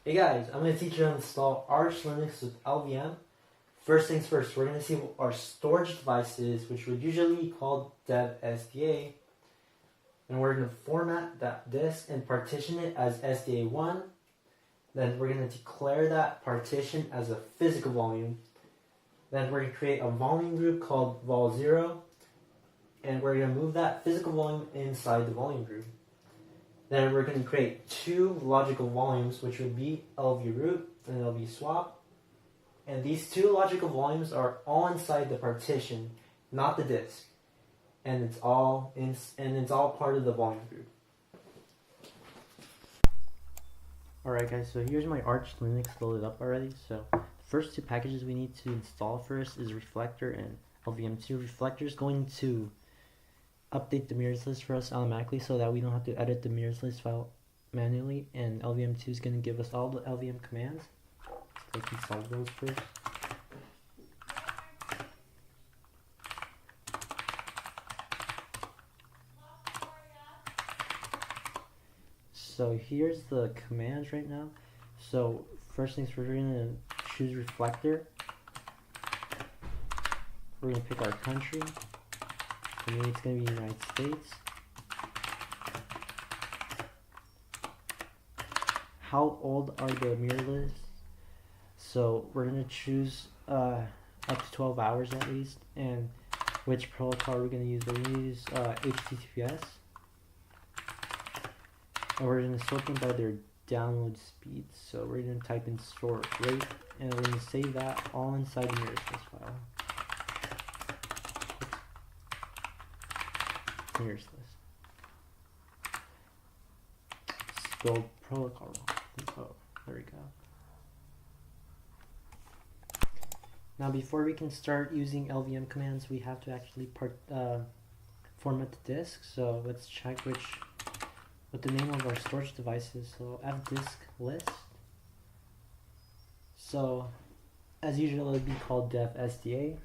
Hey guys, I'm going to teach you how to install Arch Linux with LVM. First things first, we're going to see what our storage device is, which would usually be called dev SDA. And we're going to format that disk and partition it as SDA1. Then we're going to declare that partition as a physical volume. Then we're going to create a volume group called vol0. And we're going to move that physical volume inside the volume group. Then we're going to create two logical volumes, which would be LV root and LV swap. And these two logical volumes are all inside the partition, not the disk. And it's all part of the volume group. Alright guys, so here's my Arch Linux loaded up already. So the first two packages we need to install first is Reflector and LVM2. Reflector is going to update the mirrors list for us automatically so that we don't have to edit the mirrors list file manually, and LVM2 is going to give us all the LVM commands. Let's install those first. So here's the commands right now. So first things first, we're going to choose Reflector. We're going to pick our country. For me, it's going to be United States. How old are the mirror lists? So we're going to choose up to 12 hours at least. And which protocol we're going to use? We're going to use HTTPS. And we're going to sort them by their download speed. So we're going to type in sort rate, and we're going to save that all inside the mirrors list file. Mirrors list. Spelled protocol wrong. Oh, there we go. Now before we can start using LVM commands, we have to actually format the disk. So let's check what the name of our storage device is. So fdisk list. So as usual, it would be called dev SDA.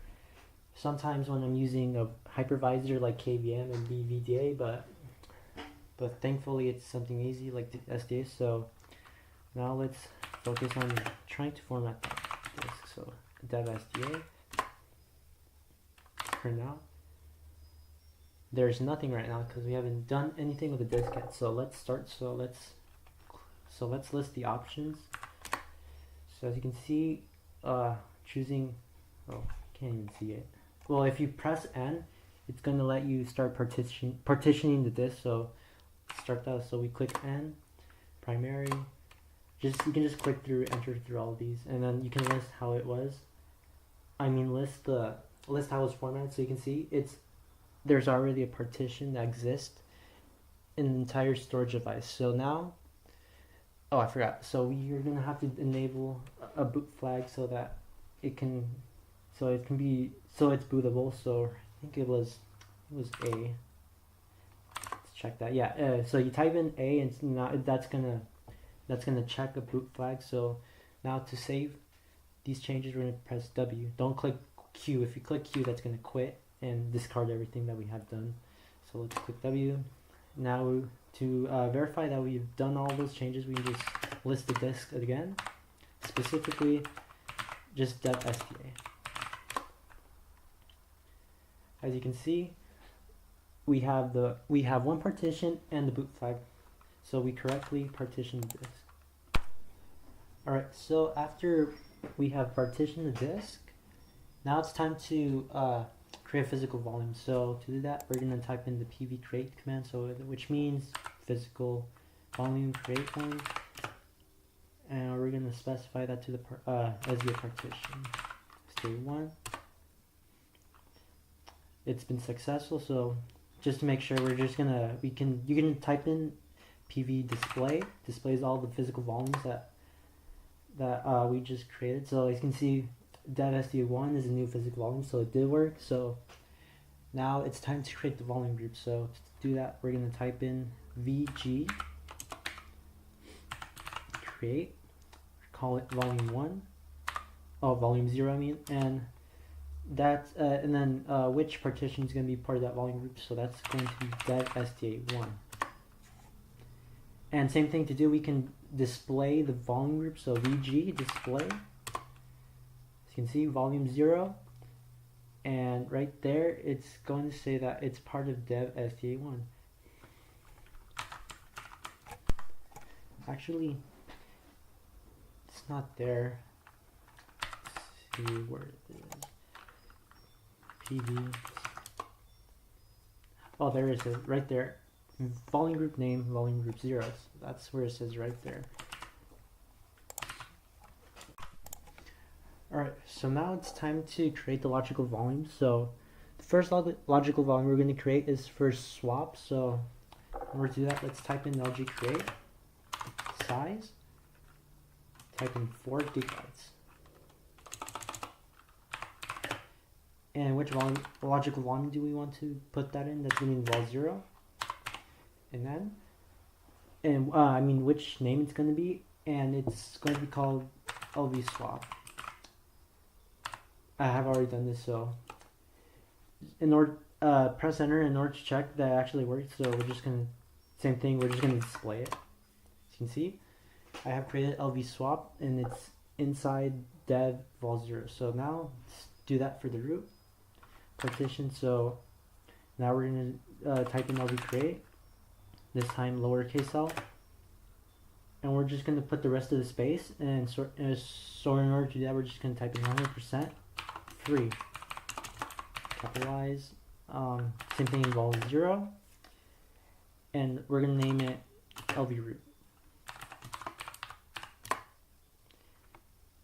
Sometimes when I'm using a hypervisor like KVM and VDA, but thankfully it's something easy like the SDA. So now let's focus on trying to format that disk. So dev SDA. For now, there's nothing right now because we haven't done anything with the disk yet. So let's start. So let's list the options. So as you can see, choosing, oh, can't even see it. Well, if you press N, it's going to let you start partitioning the disk. So start that. So we click N, primary. You can just click through, enter through all of these, and then you can list how it was. List how it's formatted. So you can see there's already a partition that exists in the entire storage device. So now, oh, I forgot. So you're gonna have to enable a boot flag so that it's bootable. So I think it was A. Let's check that. Yeah. So you type in A, and that's gonna check a boot flag. So now to save these changes, we're gonna press W. Don't click Q. If you click Q, that's gonna quit and discard everything that we have done. So let's click W. Now to verify that we've done all those changes, we can just list the disk again, specifically just dev SDA. As you can see, we have one partition and the boot flag, so we correctly partitioned the disk. Alright, so after we have partitioned the disk, now it's time to create a physical volume. So to do that, we're going to type in the pv create command, which means physical volume create volume, and we're going to specify that to the SDA partition. State 1. It's been successful. So just to make sure, you can type in pv display. Displays all the physical volumes that we just created. So as you can see, dev SDA1 is a new physical volume, so it did work. So now it's time to create the volume group. So to do that, we're going to type in vg create, call it volume 1, volume 0 I mean, and that's and then which partition is going to be part of that volume group. So that's going to be dev SDA1. And same thing to do, we can display the volume group, so VG display. As you can see, volume 0. And right there, it's going to say that it's part of dev SDA1. Actually, it's not there. Let's see where it is. PV. Oh, there it is, right there. Volume group name, volume group 0. That's where it says right there. Alright, so now it's time to create the logical volume. So the first logical volume we're going to create is for swap. So in order to do that, let's type in LG create size, type in 4 gigabytes. And which logical volume do we want to put that in? That's going to be vol 0. And then, I mean which name it's going to be, and it's going to be called LV swap. I have already done this, so in order press enter in order to check that it actually works. So we're just gonna same thing. We're just gonna display it. As you can see, I have created LV swap, and it's inside dev vol 0. So now let's do that for the root partition. So now we're gonna type in LV create. This time lowercase l, and we're just gonna put the rest of the space. And so in order to do that, we're just gonna type in 100%. 3 capitalize, same thing in vol 0, and we're going to name it LV root.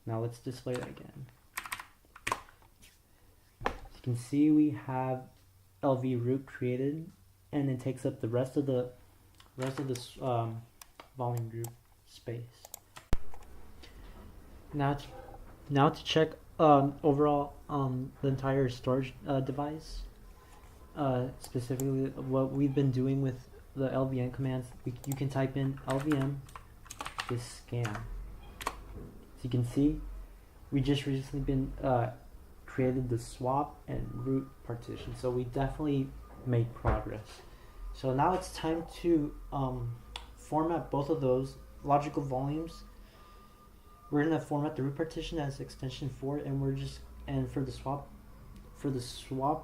Now let's display that again. As you can see, we have LV root created, and it takes up the rest of the volume group space. Now to check overall the entire storage device, specifically what we've been doing with the LVM commands, you can type in LVM this scan. As you can see, we just recently been created the swap and root partition, so we definitely made progress. So now it's time to format both of those logical volumes. We're gonna format the root partition as extension 4, and for the swap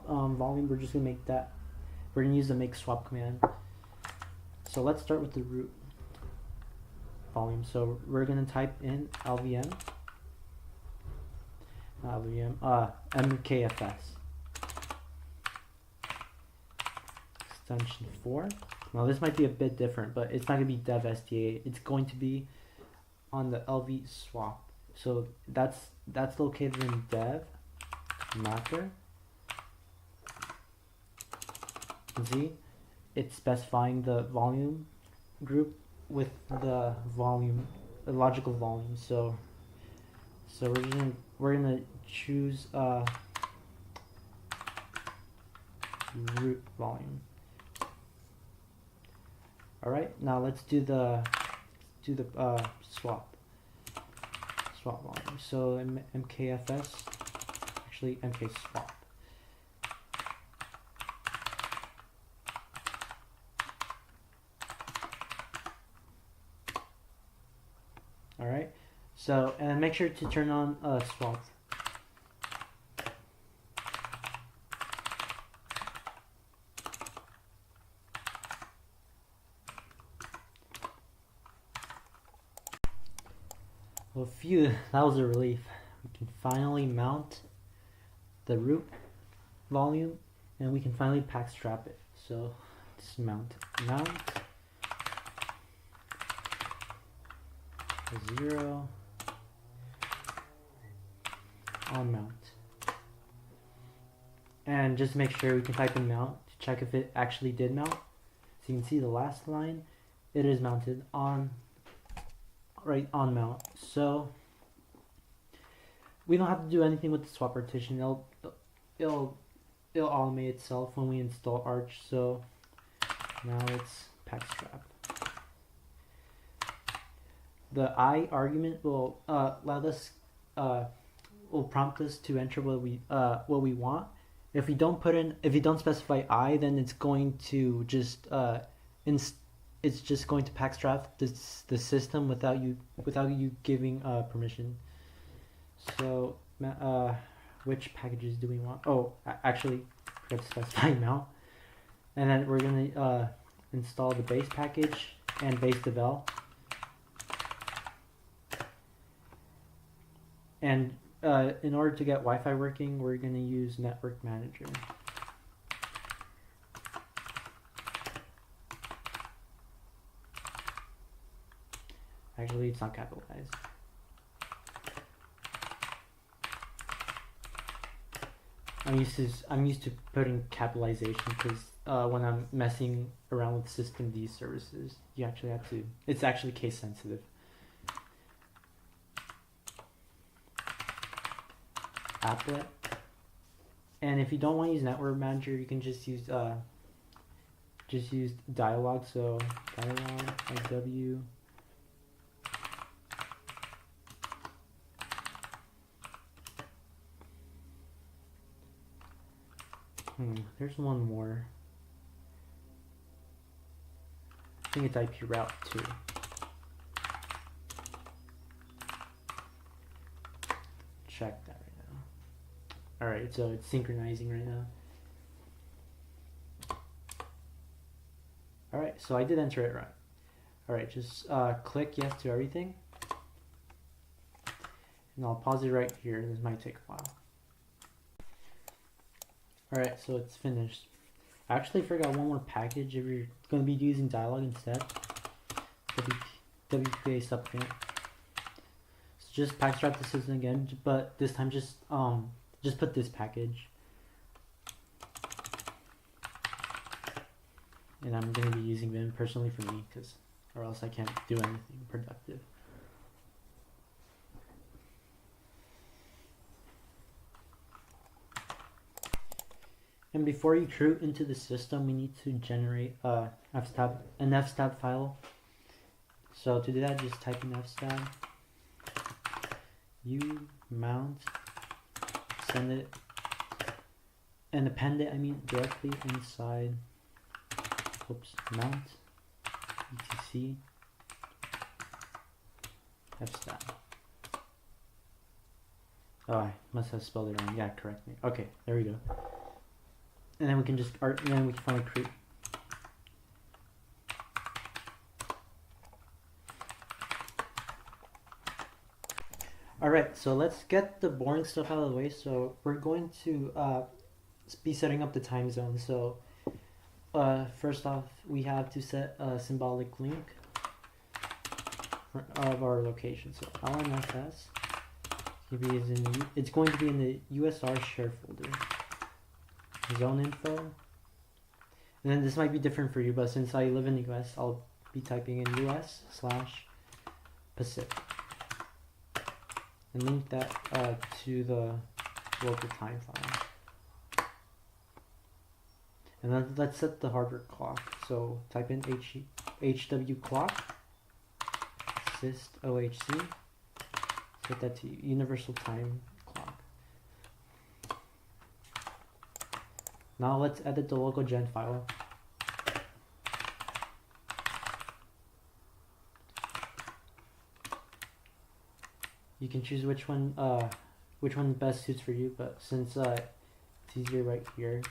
volume, we're just gonna make that. We're gonna use the make swap command. So let's start with the root volume. So we're gonna type in LVM, MKFS extension 4. Now this might be a bit different, but it's not gonna be dev SDA. It's going to be on the LV swap. So that's located in dev matter. You can see it's specifying the volume group with the logical volume. So we're gonna choose root volume. All right, now let's do the swap volume. So MKFS, actually MK swap. All right, so and make sure to turn on swap. Well, phew, that was a relief. We can finally mount the root volume, and we can finally pack strap it. So let's mount 0 on mount, and just make sure we can type in mount to check if it actually did mount. So you can see the last line, it is mounted on on mount. So we don't have to do anything with the swap partition. It'll automate itself when we install Arch. So now it's pack strap. The I argument will will prompt us to enter what we want. If you don't specify I, then it's going to just it's just going to packstrap the system without you giving permission. So which packages do we want? Oh, actually, forgot to specify mount. And then we're gonna install the base package and base devel. And in order to get Wi-Fi working, we're gonna use Network Manager. Actually, it's not capitalized. I'm used to putting capitalization because when I'm messing around with systemd services, you actually have to. It's actually case sensitive. Applet. And if you don't want to use Network Manager, you can just use dialog. So dialog IW. There's one more. I think it's IP route 2. Check that right now. Alright, so it's synchronizing right now. Alright, so I did enter it right. Alright, just click yes to everything. And I'll pause it right here. This might take a while. Alright, so it's finished. I actually forgot one more package if you're going to be using dialog instead. WPA supplicant. So just packstrap the system again, but this time just put this package. And I'm going to be using Vim personally for me, or else I can't do anything productive. And before you root into the system, we need to generate an fstab file. So to do that, just type in fstab, mount, send it, and append it, directly inside, mount, etc, fstab. Oh, I must have spelled it wrong. Yeah, correct me. Okay, there we go. And then we can just finally create. Alright, so let's get the boring stuff out of the way. So we're going to be setting up the time zone. So first off, we have to set a symbolic link of our location. So LMFS, it's going to be in the USR share folder. Zone info, and then this might be different for you, but since I live in the US, I'll be typing in US/Pacific and link that to the local time file. And then let's set the hardware clock. So type in HW clock syst OHC, set that to universal time clock. Now let's edit the local gen file. You can choose which one best suits for you, but since it's easier right here,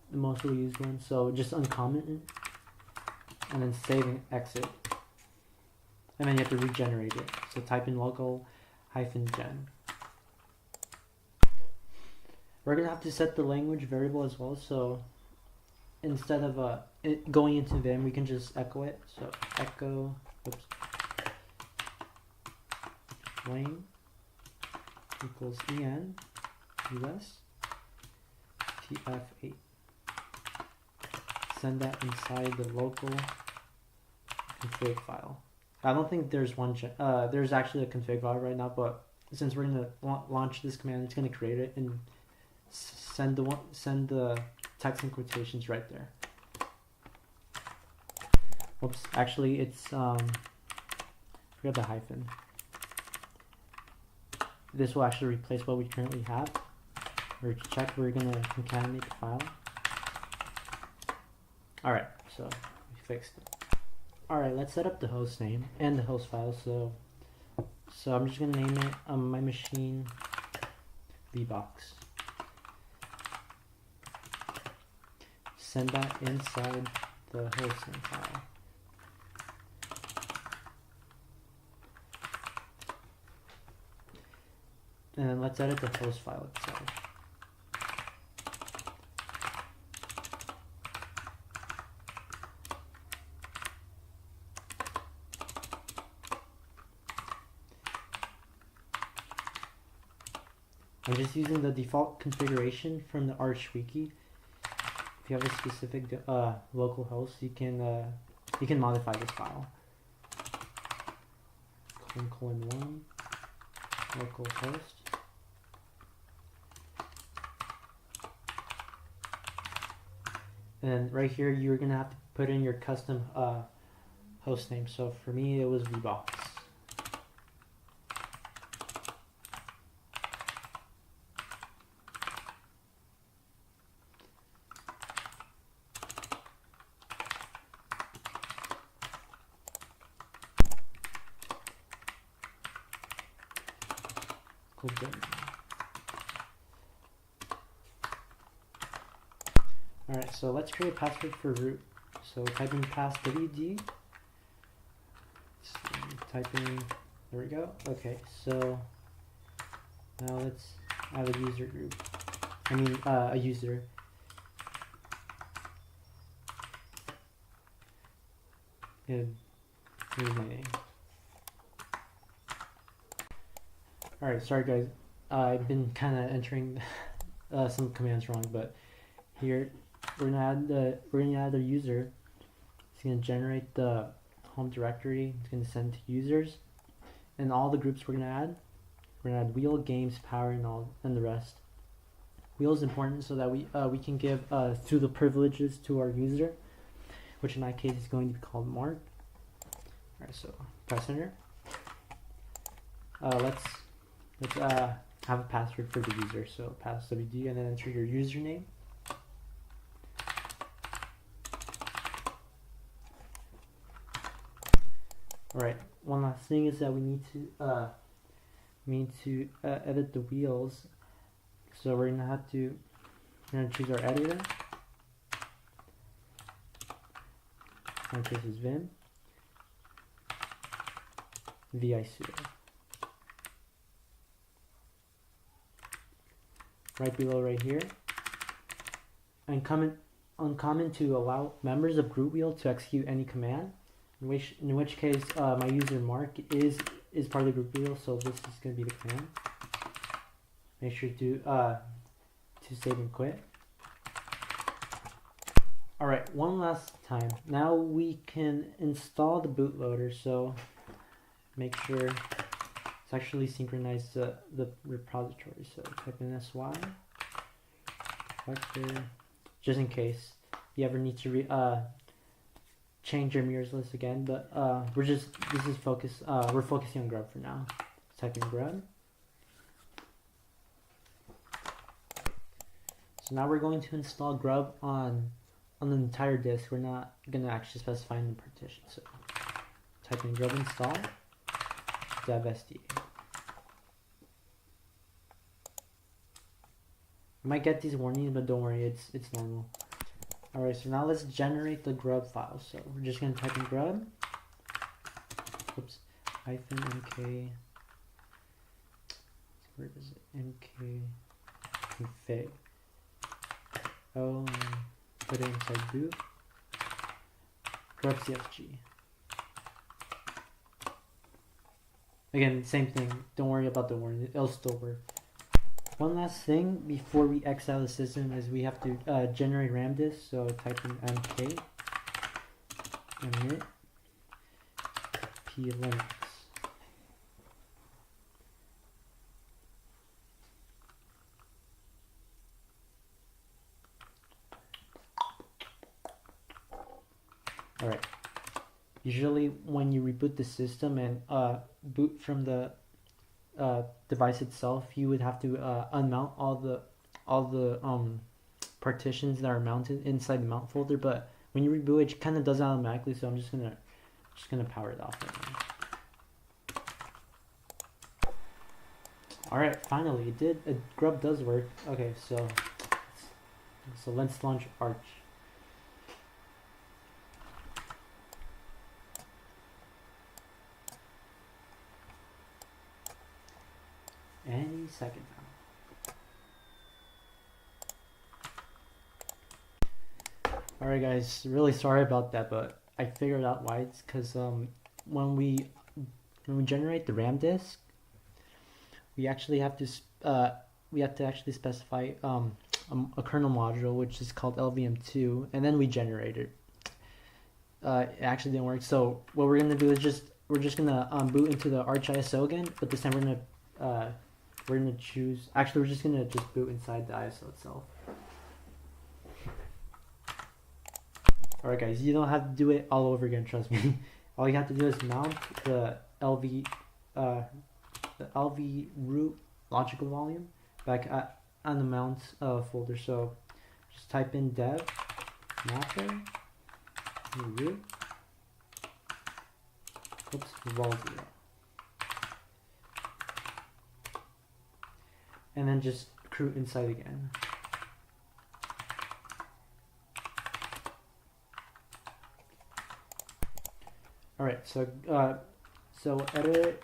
the mostly used one. So just uncomment it, and then save and exit, and then you have to regenerate it. So type in local-gen. We're gonna have to set the language variable as well. So instead of going into Vim, we can just echo it. So echo, lane equals en us tf8. Send that inside the local config file. I don't think there's there's actually a config file right now, but since we're gonna launch this command, it's gonna create it and send the text and quotations right there. Whoops, actually it's forgot the hyphen. This will actually replace what we currently have. We're gonna concatenate the file. Alright, so we fixed it. Alright, let's set up the host name and the host file. So I'm just gonna name it my machine VBox. Send that inside the hosting file. And then let's edit the host file itself. I'm just using the default configuration from the Arch wiki. If you have a specific local host, you can modify this file. ::1 localhost. And then right here, you're gonna have to put in your custom host name. So for me, it was VBox. Alright, so let's create a password for root. So type in passwd. Type in, there we go. Okay, so now let's add a user group. A user. And here's my name. Alright, sorry guys. I've been kind of entering some commands wrong, but here we're gonna add a user. It's gonna generate the home directory. It's gonna send to users, and all the groups we're gonna add wheel, games, power, and the rest. Wheel is important so that we can give through the privileges to our user, which in my case is going to be called Mark. Alright, so press enter. Let's have a password for the user. So passwd, and then enter your username. Alright, one last thing is that we need to edit the wheels. So we're gonna choose our editor. And this is Vim. vi sudo. Right below right here. And uncommon to allow members of group wheel to execute any command. In which case my user Mark is part of the group wheel, so this is going to be the command. Make sure to save and quit. Alright, one last time. Now we can install the bootloader, so make sure it's actually synchronized the repository. So type in sy Reflector, just in case you ever need to change your mirrors list again, but we're focusing on grub for now. Type in grub. So now we're going to install grub on the entire disk. We're not going to actually specify in the partition. So type in grub install dev sda. You might get these warnings, but don't worry, it's normal. Alright, so now let's generate the grub file. So we're just going to type in grub. Oops. -mk. Where is it? mk config. Oh, and put it inside boot. Grub cfg. Again, same thing. Don't worry about the warning. It'll still work. One last thing before we exit out of the system is we have to generate RAM disk. So type in mk init p linux. Alright. Usually when you reboot the system and boot from the device itself, you would have to unmount all the partitions that are mounted inside the mount folder, but when you reboot it kind of does it automatically, so I'm just gonna Just gonna power it off right now. Alright, finally it did. Grub does work. Okay, so let's launch Arch. Any second now. Alright guys, really sorry about that, but I figured out why. It's because when we generate the RAM disk, we actually have to actually specify a kernel module which is called LVM2, and then we generate it. It actually didn't work. So what we're gonna do is we're just gonna boot into the Arch ISO again, but this time we're gonna choose. Actually, we're just gonna boot inside the ISO itself. Alright guys, you don't have to do it all over again, trust me. All you have to do is mount the LV root logical volume back on the mount folder. So just type in dev master root vol 0, and then just crew inside again. Alright, so edit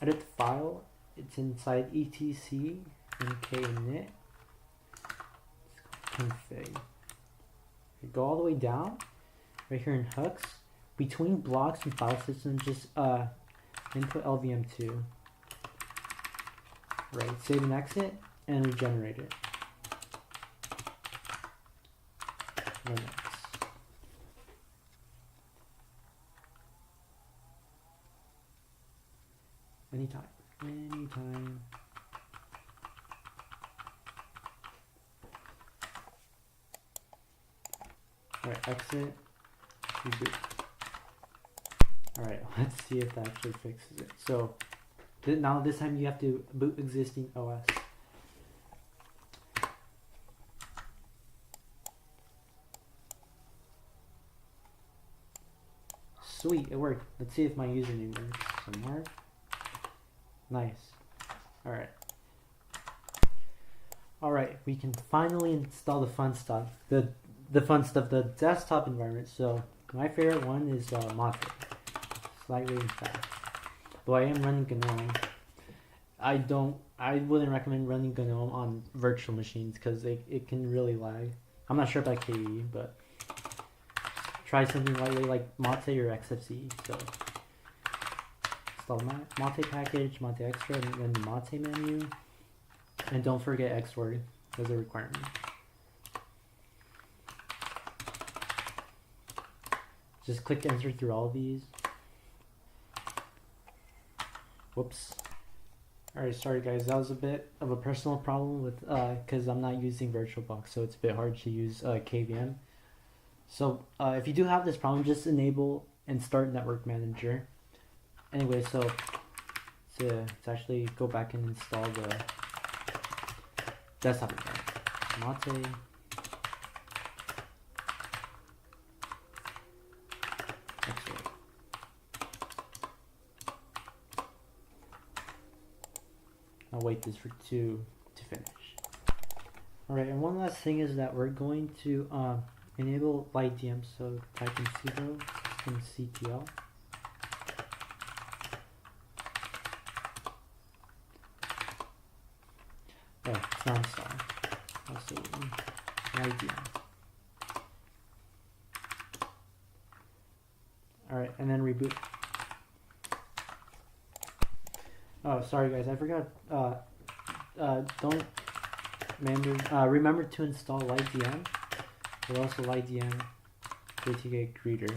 the file. It's inside etc mkinit config. Go all the way down right here in hooks between blocks and file system. Just input LVM2. Right, save and exit and regenerate it. Linux. Anytime. Alright, exit, reboot. Alright, let's see if that actually fixes it. So, now this time you have to boot existing OS. Sweet, it worked. Let's see if my username works somewhere. Nice. Alright, we can finally install the fun stuff. The fun stuff, the desktop environment. So my favorite one is Mate. Slightly fast. Though I am running GNOME. I wouldn't recommend running GNOME on virtual machines because it can really lag. I'm not sure about KDE, but try something lightly like Mate or XFCE. So install Mate package, Mate extra, and then the Mate menu. And don't forget Xword as a requirement. Just click enter through all of these. Whoops. Alright, sorry guys, that was a bit of a personal problem with because I'm not using VirtualBox, so it's a bit hard to use KVM. So if you do have this problem, just enable and start Network Manager. Anyway, so to actually go back and install the desktop environment. Mate. I'll wait this for 2 to finish. Alright, and one last thing is that we're going to enable LightDM, so type in sudo systemctl. Oh, it's not installed. Also LightDM. Alright, and then reboot. Oh, sorry guys, I forgot. Don't remember to install LightDM, but also LightDM JTK Greeter.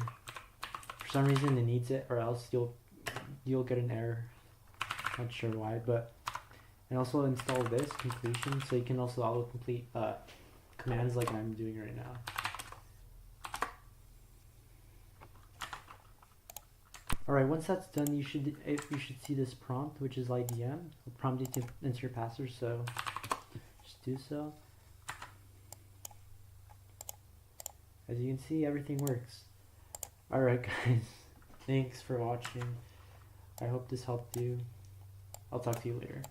For some reason it needs it, or else you'll get an error. Not sure why, but and also install this completion, so you can also autocomplete commands like I'm doing right now. Alright, once that's done, you should see this prompt, which is LightDM. It'll prompt you to enter your password, so just do so. As you can see, everything works. Alright guys, Thanks for watching. I hope this helped you. I'll talk to you later.